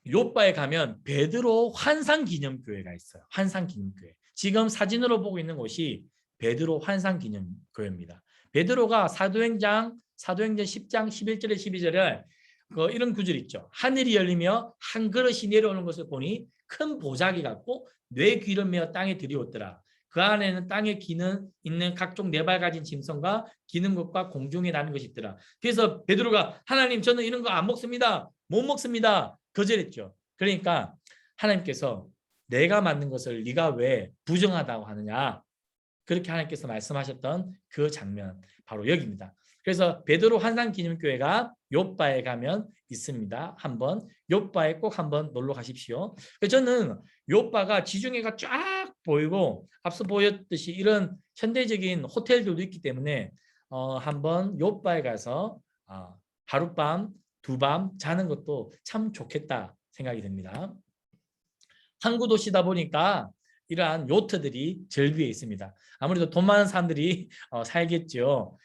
요바에 가면 베드로 환상기념교회가 있어요. 환상기념교회. 지금 사진으로 보고 있는 곳이 베드로 환상기념교회입니다. 베드로가 사도행전 10장 11절에 12절에 이런 구절 있죠. 하늘이 열리며 한 그릇이 내려오는 것을 보니 큰 보자기 같고 뇌 귀를 메어 땅에 들이웠더라. 그 안에는 땅에 기는 있는 각종 네발 가진 짐승과 기는 것과 공중에 나는 것이 있더라. 그래서 베드로가 하나님 저는 이런 거 안 먹습니다. 못 먹습니다. 거절했죠. 그러니까 하나님께서 내가 만든 것을 네가 왜 부정하다고 하느냐. 그렇게 하나님께서 말씀하셨던 그 장면 바로 여기입니다. 그래서 베드로 환상기념교회가 요바에 가면 있습니다. 한번 요바에 꼭 한번 놀러 가십시오. 저는 요바가 지중해가 쫙 보이고 앞서 보였듯이 이런 현대적인 호텔들도 있기 때문에 한번 요바에 가서 하룻밤, 두밤 자는 것도 참 좋겠다 생각이 듭니다. 항구 도시다 보니까 이러한 요트들이 절비에 있습니다. 아무래도 돈 많은 사람들이 살겠죠.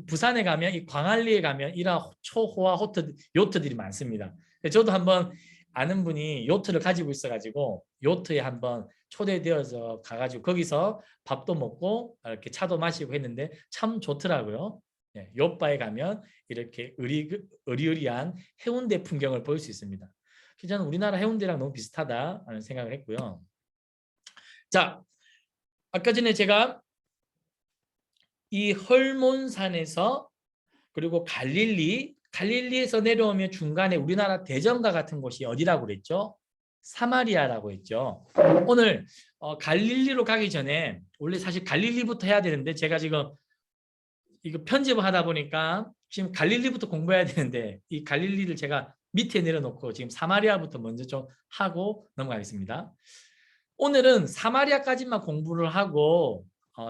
부산에 가면 이 광안리에 가면 이러한 초호화 요트들이 많습니다. 저도 한번 아는 분이 요트를 가지고 있어가지고 요트에 한번 초대되어서 가가지고 거기서 밥도 먹고 이렇게 차도 마시고 했는데 참 좋더라고요. 요바에 가면 이렇게 의리의리한 해운대 풍경을 볼 수 있습니다. 저는 우리나라 해운대랑 너무 비슷하다는 생각을 했고요. 자, 아까 전에 제가 이 헐몬산에서 그리고 갈릴리에서 내려오면 중간에 우리나라 대전과 같은 곳이 어디라고 그랬죠? 사마리아라고 했죠. 오늘 갈릴리로 가기 전에 원래 사실 갈릴리부터 해야 되는데 제가 지금 이거 편집을 하다 보니까 지금 갈릴리부터 공부해야 되는데 이 갈릴리를 제가 밑에 내려놓고 지금 사마리아부터 먼저 좀 하고 넘어가겠습니다. 오늘은 사마리아까지만 공부를 하고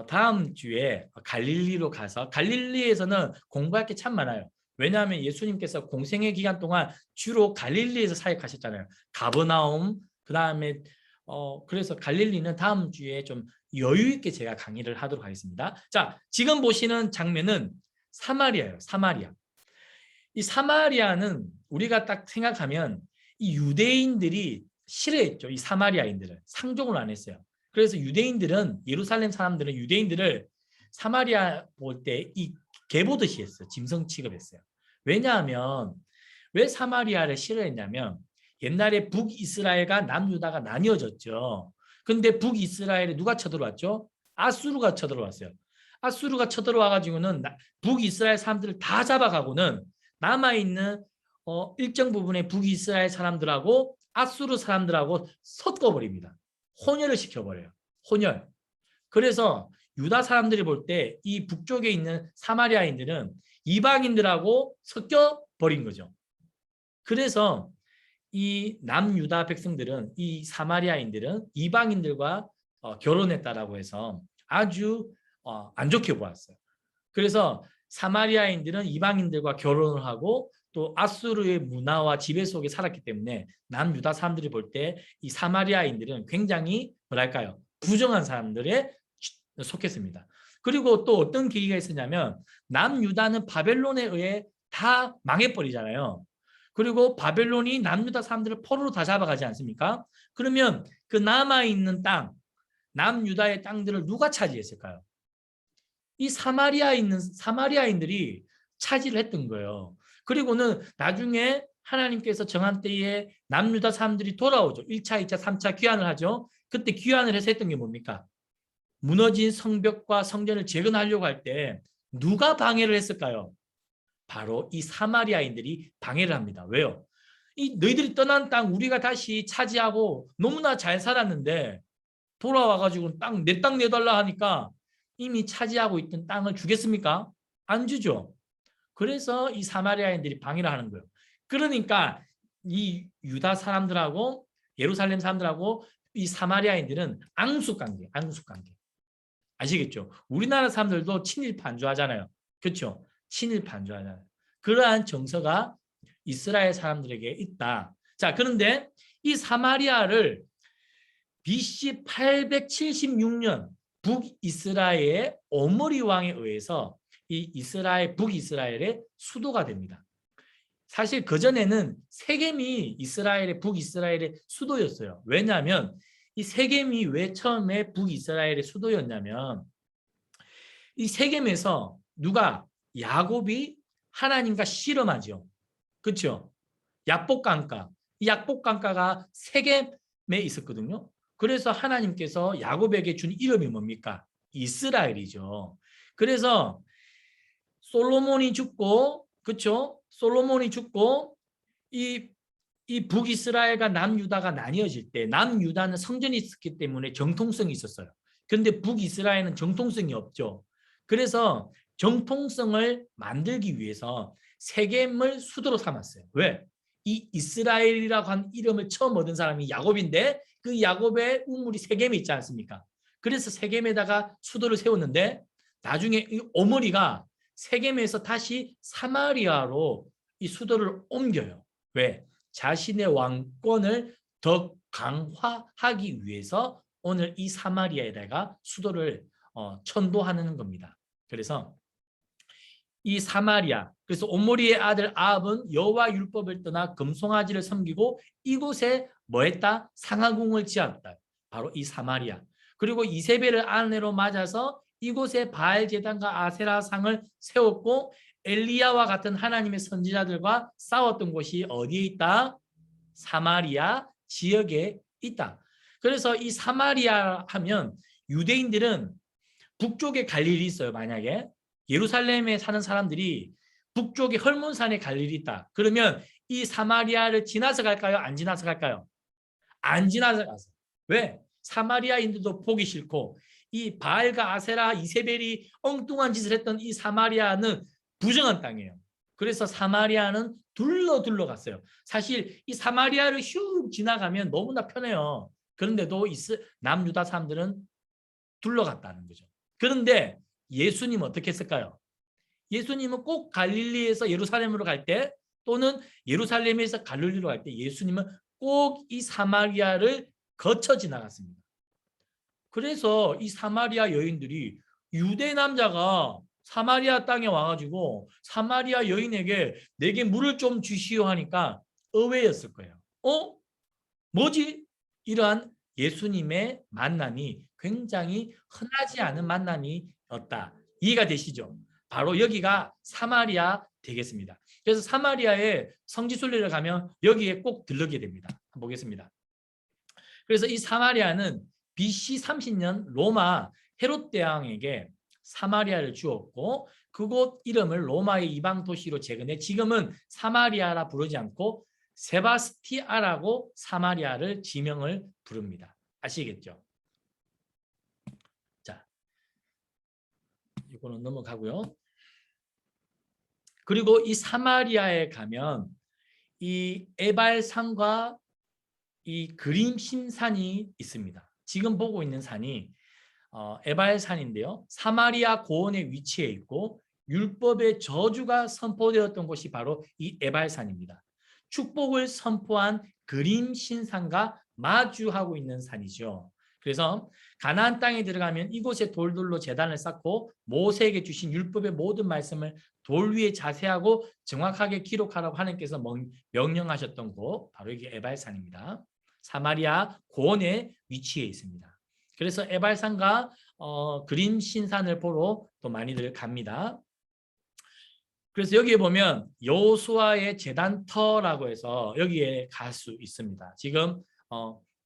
다음 주에 갈릴리로 가서, 갈릴리에서는 공부할 게 참 많아요. 왜냐하면 예수님께서 공생의 기간 동안 주로 갈릴리에서 사역하셨잖아요. 가버나움, 그 다음에 그래서 갈릴리는 다음 주에 좀 여유 있게 제가 강의를 하도록 하겠습니다. 자, 지금 보시는 장면은 사마리아예요. 사마리아. 이 사마리아는 우리가 딱 생각하면 이 유대인들이 싫어했죠. 이 사마리아인들을 상종을 안 했어요. 그래서 유대인들은, 예루살렘 사람들은 유대인들을 사마리아 볼 때 이 개보듯이 했어요. 짐승 취급했어요. 왜냐하면 왜 사마리아를 싫어했냐면 옛날에 북이스라엘과 남유다가 나뉘어졌죠. 근데 북이스라엘에 누가 쳐들어왔죠? 아수르가 쳐들어왔어요. 아수르가 쳐들어와 가지고는 북이스라엘 사람들을 다 잡아가고는 남아있는 일정 부분의 북이스라엘 사람들하고 아수르 사람들하고 섞어버립니다. 혼혈을 시켜버려요. 혼혈. 그래서 유다 사람들이 볼 때 이 북쪽에 있는 사마리아인들은 이방인들하고 섞여버린 거죠. 그래서 이 남유다 백성들은, 이 사마리아인들은 이방인들과 결혼했다라고 해서 아주 안 좋게 보았어요. 그래서 사마리아인들은 이방인들과 결혼을 하고 또 아수르의 문화와 지배 속에 살았기 때문에 남유다 사람들이 볼 때 이 사마리아인들은 굉장히 뭐랄까요, 부정한 사람들에 속했습니다. 그리고 또 어떤 계기가 있었냐면 남유다는 바벨론에 의해 다 망해버리잖아요. 그리고 바벨론이 남유다 사람들을 포로로 다 잡아가지 않습니까? 그러면 그 남아있는 땅, 남유다의 땅들을 누가 차지했을까요? 이 사마리아에 있는 사마리아인들이 차지를 했던 거예요. 그리고는 나중에 하나님께서 정한 때에 남유다 사람들이 돌아오죠. 1차, 2차, 3차 귀환을 하죠. 그때 귀환을 해서 했던 게 뭡니까? 무너진 성벽과 성전을 재건하려고 할 때 누가 방해를 했을까요? 바로 이 사마리아인들이 방해를 합니다. 왜요? 이 너희들이 떠난 땅 우리가 다시 차지하고 너무나 잘 살았는데 돌아와가지고 내 땅 내달라 하니까 이미 차지하고 있던 땅을 주겠습니까? 안 주죠. 그래서 이 사마리아인들이 방해를 하는 거예요. 그러니까 이 유다 사람들하고 예루살렘 사람들하고 이 사마리아인들은 앙숙관계, 앙숙관계. 아시겠죠? 우리나라 사람들도 친일 반주하잖아요. 그렇죠? 친일 반주하잖아요. 그러한 정서가 이스라엘 사람들에게 있다. 자, 그런데 이 사마리아를 BC 876년 북이스라엘의 오므리 왕에 의해서 이 이스라엘, 북이스라엘의 수도가 됩니다. 사실 그전에는 세겜이 이스라엘의, 북이스라엘의 수도였어요. 왜냐하면 이 세겜이 왜 처음에 북이스라엘의 수도였냐면 이 세겜에서 누가, 야곱이 하나님과 씨름하죠. 그렇죠? 약복강가. 이 약복강가가 세겜에 있었거든요. 그래서 하나님께서 야곱에게 준 이름이 뭡니까? 이스라엘이죠. 그래서 솔로몬이 죽고, 그렇죠? 솔로몬이 죽고 이 북이스라엘과 남유다가 나뉘어질 때 남유다는 성전이 있었기 때문에 정통성이 있었어요. 그런데 북이스라엘은 정통성이 없죠. 그래서 정통성을 만들기 위해서 세겜을 수도로 삼았어요. 왜? 이 이스라엘이라고 한 이름을 처음 얻은 사람이 야곱인데 그 야곱의 우물이 세겜에 있지 않습니까? 그래서 세겜에다가 수도를 세웠는데 나중에 이 오므리가 세겜에서 다시 사마리아로 이 수도를 옮겨요. 왜? 자신의 왕권을 더 강화하기 위해서 오늘 이 사마리아에다가 수도를 천도하는 겁니다. 그래서 이 사마리아, 그래서 오므리의 아들 아합은 여호와 율법을 떠나 금송아지를 섬기고 이곳에 뭐했다? 상하궁을 지었다. 바로 이 사마리아. 그리고 이세벨을 아내로 맞아서 이곳에 바알 제단과 아세라 상을 세웠고 엘리야와 같은 하나님의 선지자들과 싸웠던 곳이 어디에 있다? 사마리아 지역에 있다. 그래서 이 사마리아 하면 유대인들은 북쪽에 갈 일이 있어요. 만약에 예루살렘에 사는 사람들이 북쪽에 헐몬산에 갈 일이 있다. 그러면 이 사마리아를 지나서 갈까요? 안 지나서 갈까요? 안 지나서 가서. 왜? 사마리아인들도 보기 싫고 이 바알과 아세라, 이세벨이 엉뚱한 짓을 했던 이 사마리아는 부정한 땅이에요. 그래서 사마리아는 둘러갔어요. 사실 이 사마리아를 슉 지나가면 너무나 편해요. 그런데도 남유다 사람들은 둘러갔다는 거죠. 그런데 예수님은 어떻게 했을까요? 예수님은 꼭 갈릴리에서 예루살렘으로 갈 때 또는 예루살렘에서 갈릴리로 갈 때 예수님은 꼭 이 사마리아를 거쳐 지나갔습니다. 그래서 이 사마리아 여인들이 유대 남자가 사마리아 땅에 와가지고 사마리아 여인에게 내게 물을 좀 주시오 하니까 의외였을 거예요. 뭐지? 이러한 예수님의 만남이 굉장히 흔하지 않은 만남이었다. 이해가 되시죠? 바로 여기가 사마리아 되겠습니다. 그래서 사마리아에 성지순례를 가면 여기에 꼭 들르게 됩니다. 보겠습니다. 그래서 이 사마리아는 BC 30년 로마 헤롯 대왕에게 사마리아를 주었고 그곳 이름을 로마의 이방 도시로 재건해 지금은 사마리아라 부르지 않고 세바스티아라고 사마리아를 지명을 부릅니다. 아시겠죠? 자, 이거는 넘어가고요. 그리고 이 사마리아에 가면 이 에발산과 이 그림심산이 있습니다. 지금 보고 있는 산이 에발산인데요. 사마리아 고원에 위치해 있고 율법의 저주가 선포되었던 곳이 바로 이 에발산입니다. 축복을 선포한 그림신산과 마주하고 있는 산이죠. 그래서 가나안 땅에 들어가면 이곳에 돌들로 제단을 쌓고 모세에게 주신 율법의 모든 말씀을 돌 위에 자세하고 정확하게 기록하라고 하나님께서 명령하셨던 곳 바로 이게 에발산입니다. 사마리아 고원에 위치해 있습니다. 그래서 에발산과 그림신산을 보러 또 많이들 갑니다. 그래서 여기에 보면 여호수아의 제단터라고 해서 여기에 갈 수 있습니다. 지금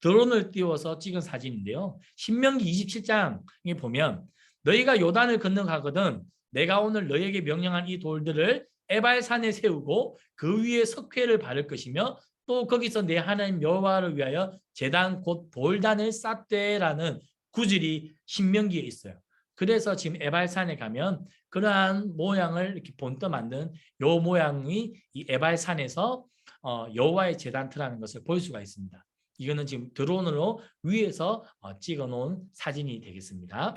드론을 띄워서 찍은 사진인데요. 신명기 27장에 보면 너희가 요단을 건너가거든 내가 오늘 너희에게 명령한 이 돌들을 에발산에 세우고 그 위에 석회를 바를 것이며 또 거기서 내 하나님 여호와를 위하여 제단 곧 돌단을 쌓되라는 구절이 신명기에 있어요. 그래서 지금 에발산에 가면 그러한 모양을 이렇게 본떠 만든 요 모양이 이 에발산에서 여호와의 제단터라는 것을 볼 수가 있습니다. 이거는 지금 드론으로 위에서 찍어 놓은 사진이 되겠습니다.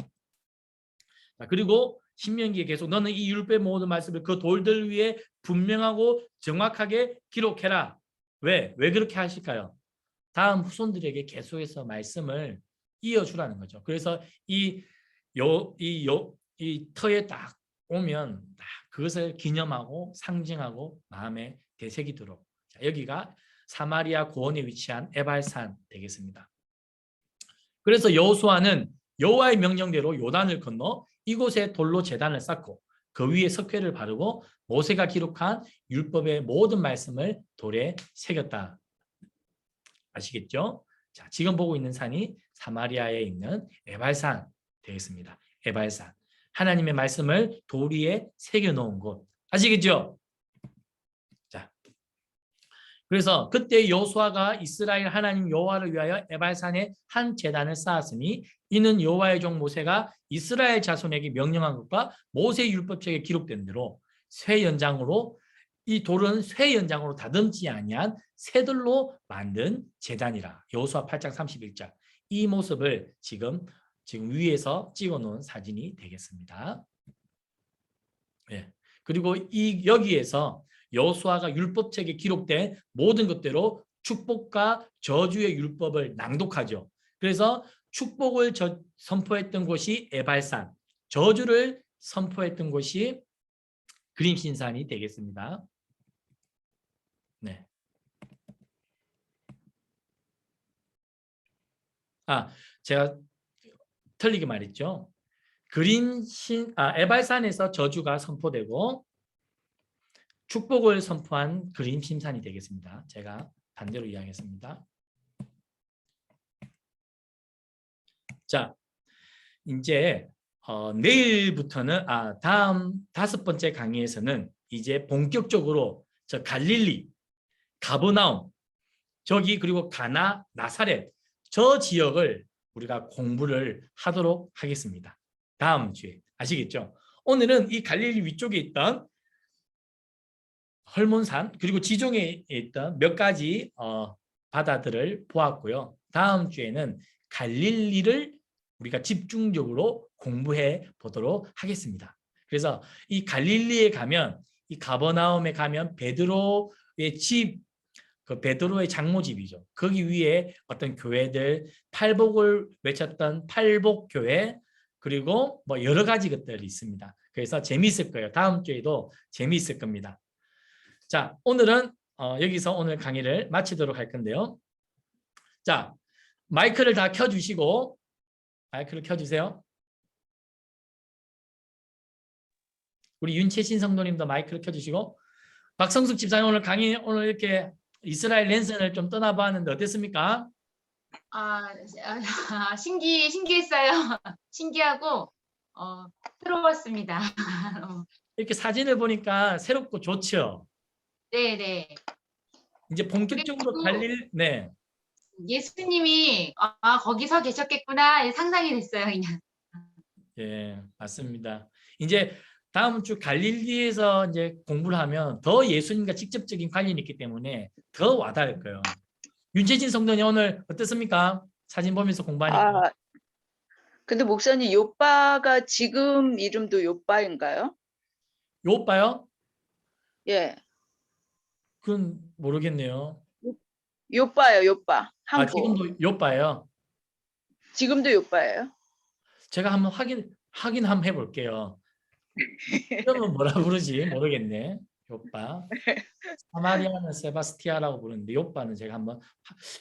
자, 그리고 신명기에 계속 너는 이 율법의 모든 말씀을 그 돌들 위에 분명하고 정확하게 기록해라. 왜 그렇게 하실까요? 다음 후손들에게 계속해서 말씀을 이어주라는 거죠. 그래서 이 터에 딱 오면 딱 그것을 기념하고 상징하고 마음에 되새기도록. 자, 여기가 사마리아 고원에 위치한 에발산 되겠습니다. 그래서 여호수아는 여호와의 명령대로 요단을 건너 이곳에 돌로 제단을 쌓고 그 위에 석회를 바르고 모세가 기록한 율법의 모든 말씀을 돌에 새겼다. 아시겠죠? 자, 지금 보고 있는 산이 사마리아에 있는 에발산 되겠습니다. 에발산. 하나님의 말씀을 돌 위에 새겨놓은 곳. 아시겠죠? 자, 그래서 그때 여호수아가 이스라엘 하나님 여호와를 위하여 에발산에 한 제단을 쌓았으니 이는 여호와의 종 모세가 이스라엘 자손에게 명령한 것과 모세 율법책에 기록된 대로 쇠 연장으로 이 돌은 쇠 연장으로 다듬지 아니한 새들로 만든 제단이라. 여호수아 8장 31절. 이 모습을 지금 위에서 찍어 놓은 사진이 되겠습니다. 예. 그리고 여기에서 여호수아가 율법책에 기록된 모든 것대로 축복과 저주의 율법을 낭독하죠. 그래서 축복을 선포했던 곳이 에발산, 저주를 선포했던 곳이 그림신산이 되겠습니다. 네. 제가 틀리게 말했죠. 에발산에서 저주가 선포되고 축복을 선포한 그림신산이 되겠습니다. 제가 반대로 이야기했습니다. 자, 이제 내일부터는 다음 5번째 강의에서는 이제 본격적으로 저 갈릴리, 가버나움, 저기 그리고 가나, 나사렛 저 지역을 우리가 공부를 하도록 하겠습니다. 다음 주에. 아시겠죠? 오늘은 이 갈릴리 위쪽에 있던 헐몬산 그리고 지중해에 있던 몇 가지 바다들을 보았고요. 다음 주에는 갈릴리를 우리가 집중적으로 공부해 보도록 하겠습니다. 그래서 이 갈릴리에 가면 이 가버나움에 가면 베드로의 집, 그 베드로의 장모집이죠. 거기 위에 어떤 교회들, 팔복을 외쳤던 팔복교회, 그리고 뭐 여러 가지 것들이 있습니다. 그래서 재미있을 거예요. 다음 주에도 재미있을 겁니다. 자, 오늘은 여기서 오늘 강의를 마치도록 할 건데요. 자, 마이크를 다 켜주시고, 마이크를 켜주세요. 우리 윤채신 성도님도 마이크를 켜주시고, 박성숙 집사님 오늘 강의 오늘 이렇게 이스라엘 랜선을 좀 떠나봤는데 어땠습니까? 신기했어요. 신기하고 새로웠습니다. 이렇게 사진을 보니까 새롭고 좋죠. 네네. 이제 본격적으로 갈릴 네. 예수님이 거기서 계셨겠구나 상상이 됐어요. 그냥. 예, 맞습니다. 이제 다음 주 갈릴리에서 이제 공부를 하면 더 예수님과 직접적인 관련이 있기 때문에 더 와닿을 거예요. 윤채진 성도님 오늘 어땠습니까? 사진 보면서 공부하니까. 근데 목사님 요빠가 지금 이름도 요빠인가요? 요빠요? 예. 그건 모르겠네요. 요빠요, 요빠. 한국. 지금도 요빠예요. 지금도 요빠예요? 제가 한번 확인 한번 해볼게요. 그러면 뭐라 부르지 모르겠네. 요빠. 사마리아는 세바스티아라고 부르는데 요빠는 제가 한번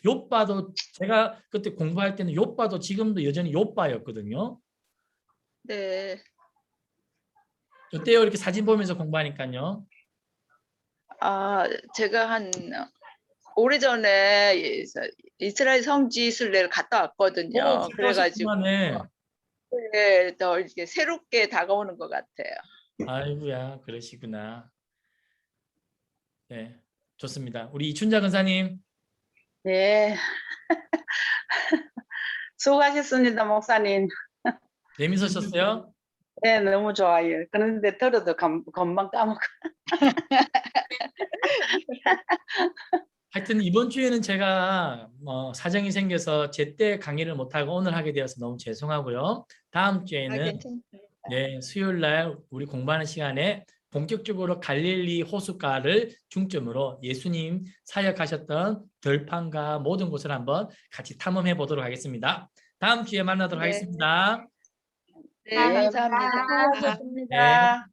요빠도 제가 그때 공부할 때는 요빠도 지금도 여전히 요빠였거든요. 네. 어때요? 이렇게 사진 보면서 공부하니까요. 제가 한 오래전에 이스라엘 성지 순례를 갔다 왔거든요. 그래가지고 네, 더 이렇게 새롭게 다가오는 것 같아요. 아이고야, 그러시구나. 네, 좋습니다. 우리 이춘자 근사님. 네. 수고하셨습니다, 목사님. 재밌으셨어요? 네, 너무 좋아요. 그런데 들어도 금방 까먹고. 하여튼 이번 주에는 제가 사정이 생겨서 제때 강의를 못하고 오늘 하게 되어서 너무 죄송하고요. 다음 주에는 괜찮습니다. 네, 수요일 날 우리 공부하는 시간에 본격적으로 갈릴리 호숫가를 중점으로 예수님 사역하셨던 들판과 모든 곳을 한번 같이 탐험해 보도록 하겠습니다. 다음 주에 만나도록 네. 하겠습니다. 네, 감사합니다. 감사합니다. 수고하셨습니다. 네.